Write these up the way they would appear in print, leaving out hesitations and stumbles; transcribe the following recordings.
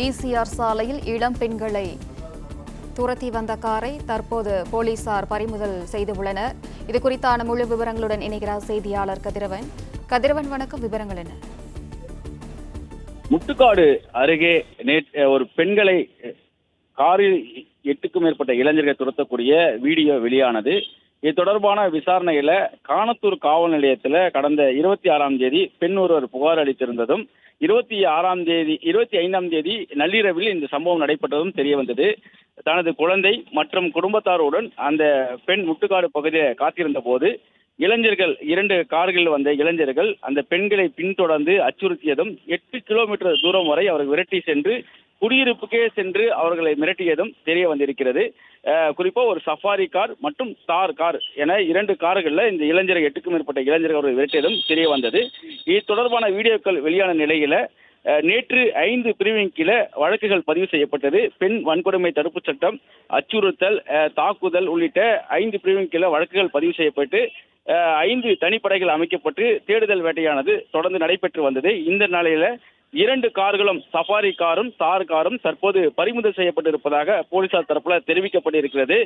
ECR சாலையில் இளம் பெண்களை துரத்தி வந்த காரை தற்போது போலீசார் பறிமுதல் செய்துள்ளனர். இது குறித்தான முழு விவரங்களுடன் இணைகிறார் செய்தியாளர் கதிரவன். கதிரவன், வணக்கம். விவரங்கள் என்ன? முட்டுக்காடு அருகே ஒரு பெண்களை காரில் 8க்கும் மேற்பட்ட இளைஞர்கள் துரத்தக்கூடிய வீடியோ வெளியானது. இது தொடர்பான விசாரணையில காணத்தூர் காவல் நிலையத்தில் கடந்த 26ஆம் தேதி பெண் ஒருவர் புகார் அளித்திருந்ததும் 25ஆம் தேதி நள்ளிரவில் இந்த சம்பவம் நடைபெற்றதும் தெரிய வந்தது. தனது குழந்தை மற்றும் குடும்பத்தாருடன் அந்த பெண் முட்டுக்காடு பகுதியில் காத்திருந்த போது இளைஞர்கள் 2 கார்களில் வந்த இளைஞர்கள் அந்த பெண்களை பின்தொடர்ந்து அச்சுறுத்தியதும் 8 கிலோமீட்டர் தூரம் வரை அவர்கள் விரட்டி சென்று குடியிருப்புக்கே சென்று அவர்களை மிரட்டியதும் தெரிய வந்திருக்கிறது. குறிப்பா ஒரு சஃபாரி கார் மற்றும் தார் கார் என 2 கார்களில் இந்த இளைஞர்கள் 8க்கும் மேற்பட்ட இளைஞர்கள் அவர்கள் விரட்டியதும் தெரிய வந்தது. இது தொடர்பான வீடியோக்கள் வெளியான நிலையில நேற்று 5 பிரிவின் கீழே வழக்குகள் பதிவு செய்யப்பட்டது. பெண் வன்கொடுமை தடுப்பு சட்டம், அச்சுறுத்தல், தாக்குதல் உள்ளிட்ட 5 பிரிவின் கீழே வழக்குகள் பதிவு செய்யப்பட்டு 5 தனிப்படைகள் அமைக்கப்பட்டு தேடுதல் வேட்டையானது தொடர்ந்து நடைபெற்று வந்தது. இந்த நிலையில 2 கார்களும் சஃபாரி காரும் தார் காரும் தற்போது பறிமுதல் செய்யப்பட்டிருப்பதாக போலீசார் தரப்புல தெரிவிக்கப்பட்டிருக்கிறது.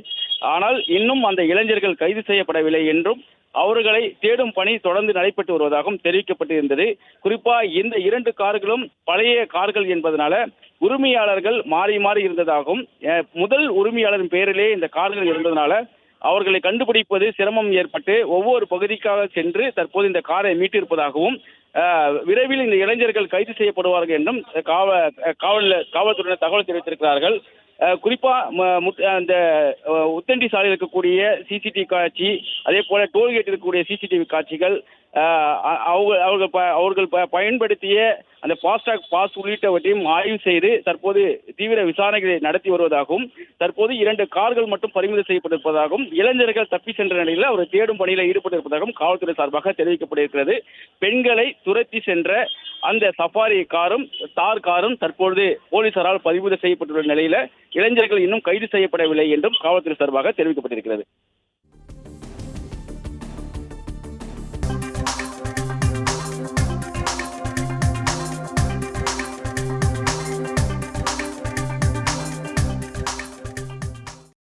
ஆனால் இன்னும் அந்த இளைஞர்கள் கைது செய்யப்படவில்லை என்றும் அவர்களை தேடும் பணி தொடர்ந்து நடைபெற்று வருவதாகவும் தெரிவிக்கப்பட்டிருந்தது. குறிப்பா இந்த 2 கார்களும் பழைய கார்கள் என்பதனால உரிமையாளர்கள் மாறி மாறி இருந்ததாகவும் முதல் உரிமையாளரின் பெயரிலே இந்த கார்கள் இருந்ததனால அவர்களை கண்டுபிடிப்பது சிரமம் ஏற்பட்டு ஒவ்வொரு பகுதிக்காக சென்று தற்போது இந்த காரை மீட்டிருப்பதாகவும் விரைவில் இந்த இளைஞர்கள் கைது செய்யப்படுவார்கள் என்றும் காவல்துறையினர் தகவல் தெரிவித்திருக்கிறார்கள். குறிப்பா அந்த உத்தண்டி சாலையில் இருக்கக்கூடிய சிசிடிவி காட்சி, அதே போல டோல்கேட் இருக்கக்கூடிய சிசிடிவி காட்சிகள், அவர்கள் பயன்படுத்திய அந்த ஃபாஸ்டாக் பாஸ் உள்ளிட்டவற்றையும் ஆய்வு செய்து தற்போது தீவிர விசாரணைகளை நடத்தி வருவதாகவும் தற்போது 2 கார்கள் மட்டும் பறிமுதல் செய்யப்பட்டிருப்பதாகவும் இளைஞர்கள் தப்பி சென்ற நிலையில் அவர் தேடும் பணியில் ஈடுபட்டிருப்பதாகவும் காவல்துறை சார்பாக தெரிவிக்கப்பட்டிருக்கிறது. பெண்களை துரத்தி சென்ற அந்த சஃபாரி காரும் தார் காரும் தற்பொழுது போலீசாரால் பறிமுதல் செய்யப்பட்டுள்ள நிலையில இளைஞர்கள் இன்னும் கைது செய்யப்படவில்லை என்றும் காவல்துறை சார்பாக தெரிவிக்கப்பட்டிருக்கிறது.